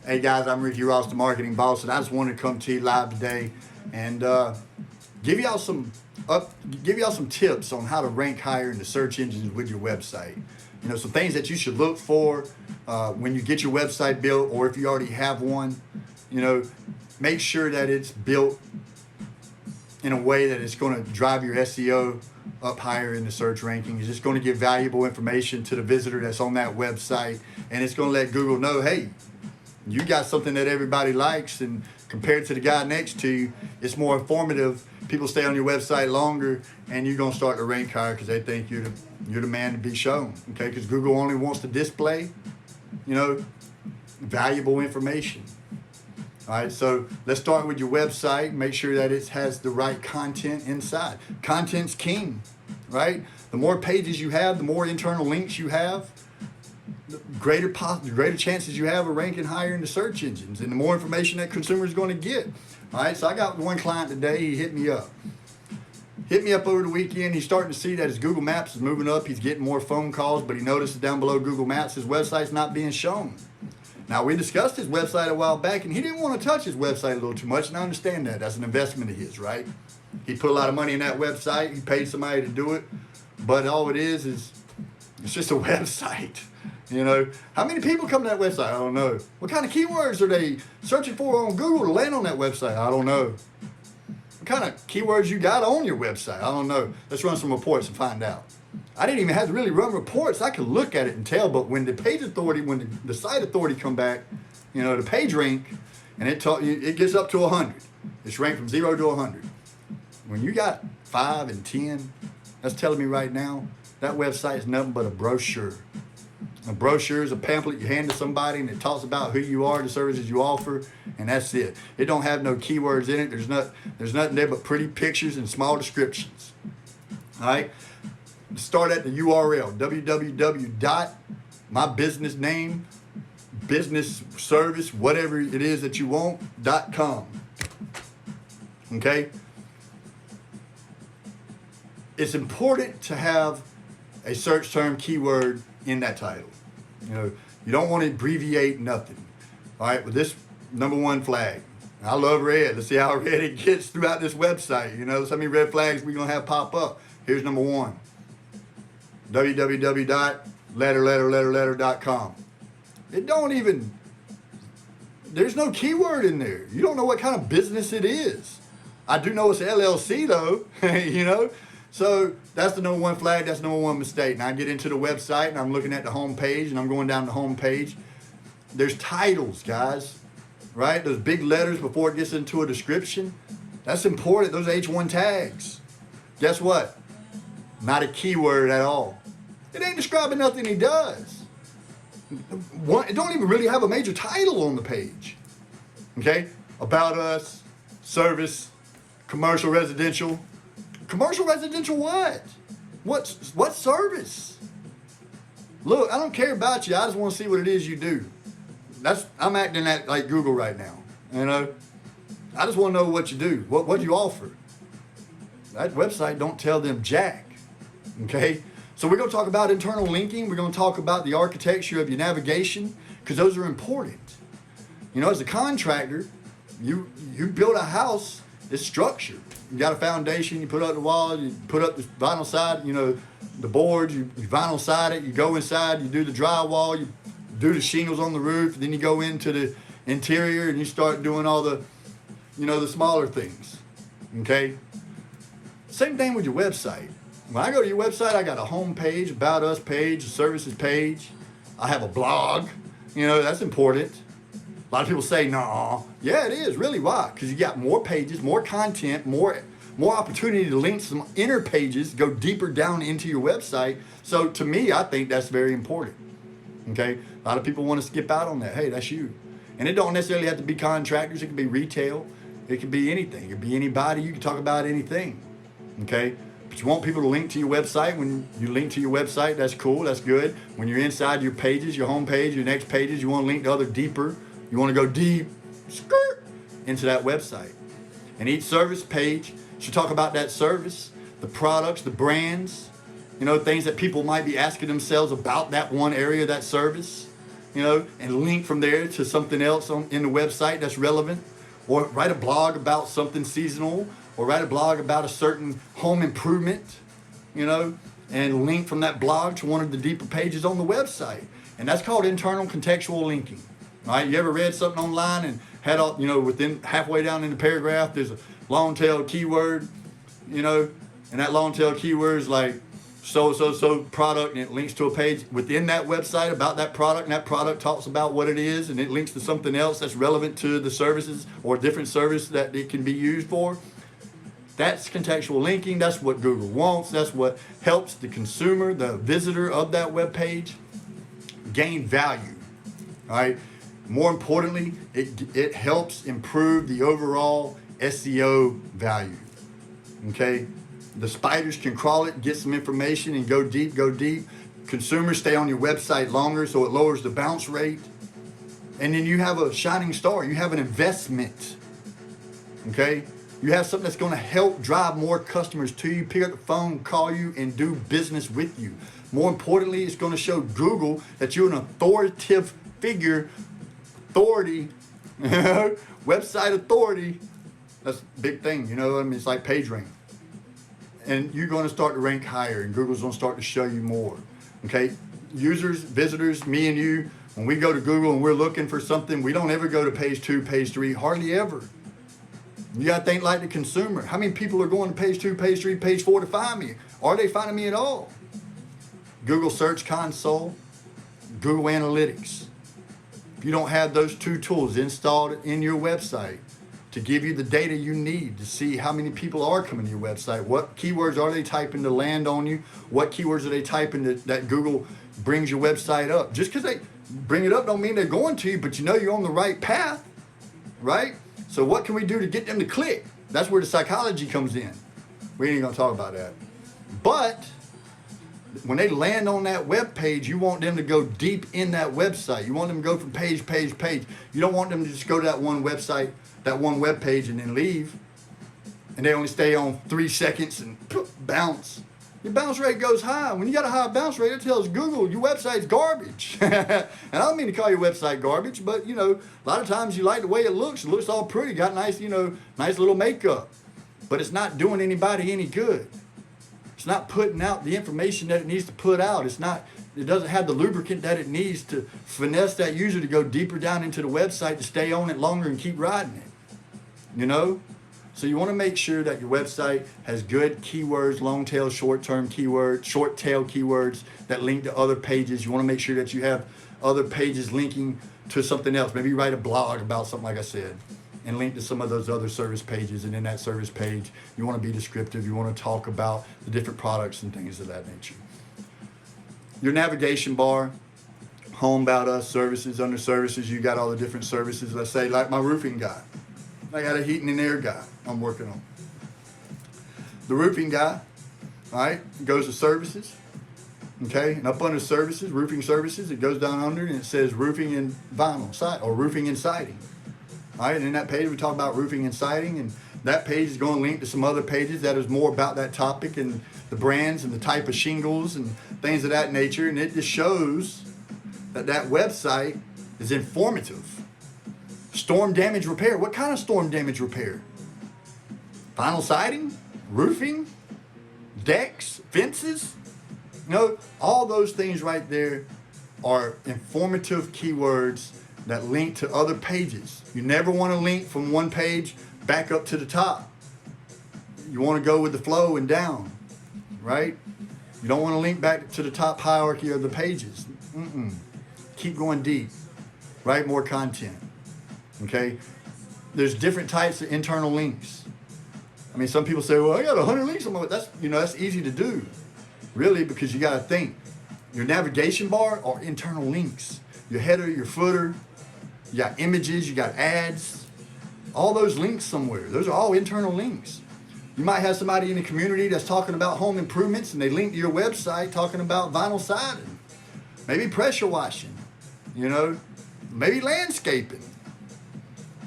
Hey guys, I'm Ricky Ross, the marketing boss, and I just wanted to come to you live today and give y'all some give y'all some tips on how to rank higher in the search engines with your website. You know, some things that you should look for when you get your website built, or if you already have one. You know, make sure that it's built in a way that it's going to drive your SEO up higher in the search rankings. It's going to give valuable information to the visitor that's on that website, and it's going to let Google know, hey, you got something that everybody likes, and compared to the guy next to you, it's more informative. People stay on your website longer, and you're gonna start to rank higher because they think you're the man to be shown. Okay, because Google only wants to display, you know, valuable information. All right, so let's start with your website. Make sure that it has the right content inside. Content's king, right? The more pages you have, the more internal links you have, the greater chances you have of ranking higher in the search engines, and the more information that consumers are going to get. All right, so I got one client today. He hit me up over the weekend. He's starting to see that his Google Maps is moving up. He's getting more phone calls, but he notices down below Google Maps his website's not being shown. Now, we discussed his website a while back, and he didn't want to touch his website a little too much, and I understand that. That's an investment of his, right? He put a lot of money in that website. He paid somebody to do it, but all it is it's just a website. You know, how many people come to that website? I don't know. What kind of keywords are they searching for on Google to land on that website? I don't know. What kind of keywords you got on your website? I don't know. Let's run some reports and find out. I didn't even have to really run reports. I could look at it and tell, but when the page authority, when the site authority come back, you know, the page rank, and it gets up to 100. It's ranked from 0 to 100. When you got 5 and 10, that's telling me right now that website is nothing but a brochure. A brochure is a pamphlet you hand to somebody, and it talks about who you are, the services you offer, and that's it. It don't have no keywords in it. There's nothing there but pretty pictures and small descriptions. All right. Start at the URL, www. My business name, business service, whatever it is that you want, .com. Okay. It's important to have a search term keyword in that title. You know, you don't want to abbreviate nothing. All right, with this number one flag. I love red. Let's see how red it gets throughout this website. You know, so many red flags we're going to have pop up. Here's number one. www.letter.com. It don't even, there's no keyword in there. You don't know what kind of business it is. I do know it's LLC though, you know. So that's the number one flag. That's the number one mistake. Now I get into the website and I'm looking at the home page and I'm going down the home page. There's titles, guys, right? Those big letters before it gets into a description. That's important. Those H1 tags. Guess what? Not a keyword at all. It ain't describing nothing he does. It don't even really have a major title on the page. Okay? About us, service, commercial, residential. Commercial residential what? What service? Look, I don't care about you. I just want to see what it is you do. I'm acting like Google right now. You know, I just want to know what you do. What you offer. That website don't tell them jack. Okay, so we're going to talk about internal linking. We're going to talk about the architecture of your navigation because those are important. You know, as a contractor, you build a house. It's structured. You got a foundation, you put up the wall, you put up the vinyl side, you know, the boards, you vinyl side it, you go inside, you do the drywall, you do the shingles on the roof, then you go into the interior and you start doing all the, you know, the smaller things, okay? Same thing with your website. When I go to your website, I got a home page, about us page, a services page. I have a blog, you know, that's important. A lot of people say, nah. Yeah, it is. Really, why? Because you got more pages, more content, more opportunity to link some inner pages, go deeper down into your website. So to me, I think that's very important. Okay? A lot of people want to skip out on that. Hey, that's you. And it don't necessarily have to be contractors. It can be retail. It can be anything. It can be anybody. You can talk about anything. Okay? But you want people to link to your website. When you link to your website, that's cool. That's good. When you're inside your pages, your home page, your next pages, you want to link to other deeper. You want to go deep, into that website. And each service page should talk about that service, the products, the brands, you know, things that people might be asking themselves about that one area, that service. and link from there to something else in the website that's relevant, or write a blog about something seasonal, or write a blog about a certain home improvement, and link from that blog to one of the deeper pages on the website. And that's called internal contextual linking. All right, you ever read something online and had all, within halfway down in the paragraph, there's a long tail keyword, and that long tail keyword is like so product, and it links to a page within that website about that product, and that product talks about what it is, and it links to something else that's relevant to the services or different service that it can be used for. That's contextual linking. That's what Google wants. That's what helps the consumer, the visitor of that web page, gain value. All right. More importantly, it helps improve the overall SEO value. Okay. The spiders can crawl it, get some information, and go deep. Consumers stay on your website longer, so it lowers the bounce rate. And then you have a shining star. You have an investment. Okay? You have something that's going to help drive more customers to you, pick up the phone, call you, and do business with you. More importantly, it's going to show Google that you're an authoritative figure, website authority. That's a big thing, it's like PageRank. And you're going to start to rank higher, and Google's going to start to show you more. Okay? Users, visitors, me and you, when we go to Google and we're looking for something, we don't ever go to page 2, page 3, hardly ever. You got to think like the consumer. How many people are going to page 2, page 3, page 4 to find me? Are they finding me at all? Google Search Console, Google Analytics. If you don't have those two tools installed in your website to give you the data you need to see how many people are coming to your website, what keywords are they typing to land on you, what keywords are they typing that Google brings your website up. Just because they bring it up don't mean they're going to you, but you're on the right path, right? So what can we do to get them to click? That's where the psychology comes in. We ain't gonna talk about that. But when they land on that web page, you want them to go deep in that website. You want them to go from page. You don't want them to just go to that one website, that one web page, and then leave. And they only stay on 3 seconds and bounce. Your bounce rate goes high. When you got a high bounce rate, it tells Google your website's garbage. And I don't mean to call your website garbage, but a lot of times you like the way it looks. It looks all pretty, got nice, nice little makeup. But it's not doing anybody any good. It's not putting out the information that it needs to put out. It doesn't have the lubricant that it needs to finesse that user to go deeper down into the website, to stay on it longer and keep riding it. So you want to make sure that your website has good keywords, long tail, short tail keywords that link to other pages. You want to make sure that you have other pages linking to something else. Maybe you write a blog about something like I said, and link to some of those other service pages. And in that service page, you want to be descriptive. You want to talk about the different products and things of that nature. Your navigation bar, home, about us, services. Under services, you got all the different services. Let's say like my roofing guy. I got a heating and air guy I'm working on. The roofing guy, all right, goes to services. Okay, and up under services, roofing services, it goes down under and it says roofing and vinyl siding, or roofing and siding. All right, and in that page we talk about roofing and siding, and that page is going to link to some other pages that is more about that topic and the brands and the type of shingles and things of that nature, and it just shows that website is informative. Storm damage repair. What kind of storm damage repair? Vinyl siding? Roofing? Decks? Fences? All those things right there are informative keywords that link to other pages. You never want to link from one page back up to the top. You want to go with the flow and down, right? You don't want to link back to the top hierarchy of the pages. Keep going deep. Write more content. Okay? There's different types of internal links. I mean, some people say, well, I got 100 links on my website. That's easy to do. Really, because you got to think. Your navigation bar are internal links. Your header, your footer, you got images, you got ads. All those links somewhere. Those are all internal links. You might have somebody in the community that's talking about home improvements and they link to your website talking about vinyl siding. Maybe pressure washing. Maybe landscaping.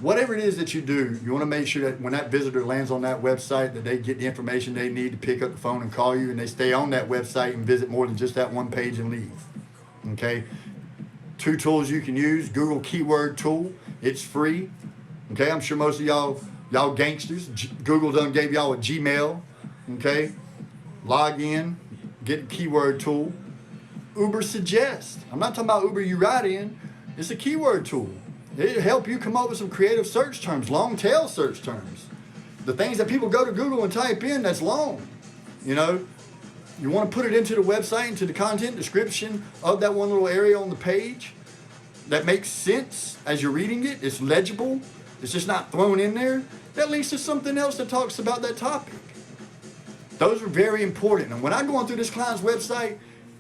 Whatever it is that you do, you want to make sure that when that visitor lands on that website that they get the information they need to pick up the phone and call you, and they stay on that website and visit more than just that one page and leave. Okay? 2 tools you can use. Google Keyword Tool. It's free. Okay, I'm sure most of y'all gangsters, Google done gave y'all a Gmail. Okay, log in, get a keyword tool. Uber Suggest. I'm not talking about Uber you ride in. It's a keyword tool. It'll help you come up with some creative search terms, long tail search terms. The things that people go to Google and type in that's long. You know, you want to put it into the website, into the content description of that one little area on the page that makes sense as you're reading it. It's legible. It's just not thrown in there. That links to something else that talks about that topic. Those are very important. And when I'm going through this client's website,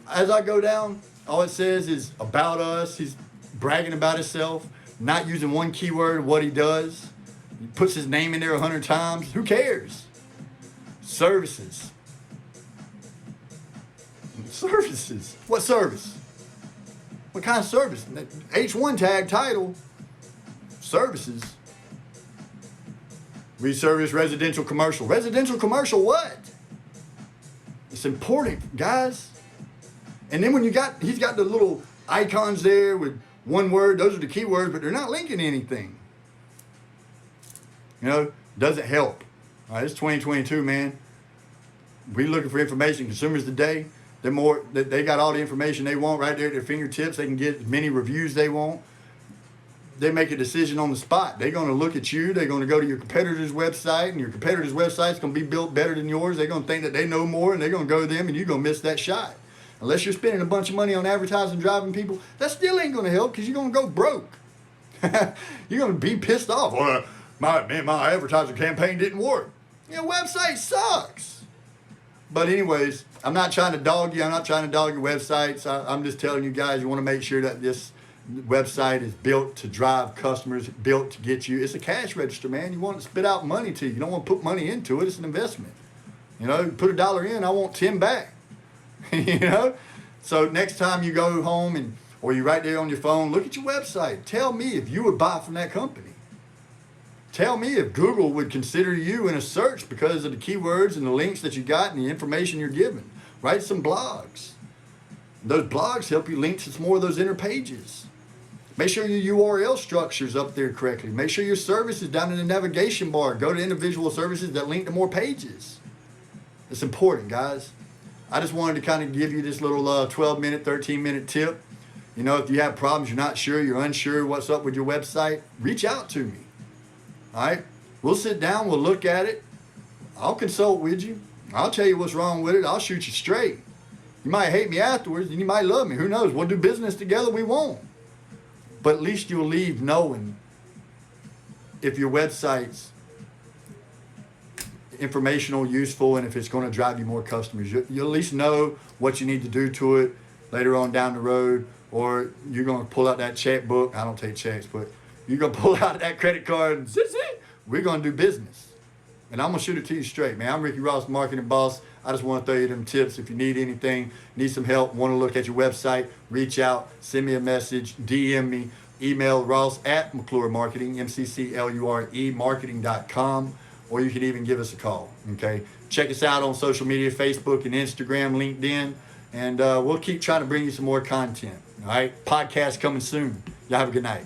as I go down, all it says is about us. He's bragging about himself, not using one keyword, what he does. He puts his name in there 100 times. Who cares? Services. Services. What service? What kind of service? H1 tag title. Services. We service residential commercial. Residential commercial what? It's important, guys. And then when he's got the little icons there with one word, those are the keywords, but they're not linking to anything. You know, doesn't help. All right, it's 2022, man. We looking for information. Consumers today, they got all the information they want right there at their fingertips. They can get as many reviews they want. They make a decision on the spot. They're going to look at you. They're going to go to your competitor's website, and your competitor's website's going to be built better than yours. They're going to think that they know more, and they're going to go to them, and you're going to miss that shot. Unless you're spending a bunch of money on advertising, driving people, that still ain't going to help because you're going to go broke. You're going to be pissed off. Well, my advertising campaign didn't work. Your website sucks. But anyways, I'm not trying to dog you. I'm not trying to dog your websites. I'm just telling you guys, you want to make sure that this website is built to drive customers, built to get you. It's a cash register, man. You want to spit out money to you. You don't want to put money into it. It's an investment. You know, put $1 in, I want 10 back. You know? So next time you go home or you're right there on your phone, look at your website. Tell me if you would buy from that company. Tell me if Google would consider you in a search because of the keywords and the links that you got and the information you're given. Write some blogs. Those blogs help you link to some more of those inner pages. Make sure your URL structure's up there correctly. Make sure your service is down in the navigation bar. Go to individual services that link to more pages. It's important, guys. I just wanted to kind of give you this little 12-minute, 13-minute tip. You know, if you have problems, you're not sure, you're unsure what's up with your website, reach out to me. All right? We'll sit down, we'll look at it. I'll consult with you. I'll tell you what's wrong with it. I'll shoot you straight. You might hate me afterwards, and you might love me. Who knows? We'll do business together, we won't. But at least you'll leave knowing if your website's informational, useful, and if it's going to drive you more customers. You'll at least know what you need to do to it later on down the road, or you're going to pull out that checkbook. I don't take checks, but you're going to pull out that credit card and we're going to do business. And I'm going to shoot it to you straight, man. I'm Ricky Ross, Marketing Boss. I just want to throw you them tips. If you need anything, need some help, want to look at your website, reach out, send me a message, DM me, email Ross at McClure Marketing, MCCLURE marketing.com, or you can even give us a call, okay? Check us out on social media, Facebook and Instagram, LinkedIn, and we'll keep trying to bring you some more content, all right? Podcast coming soon. Y'all have a good night.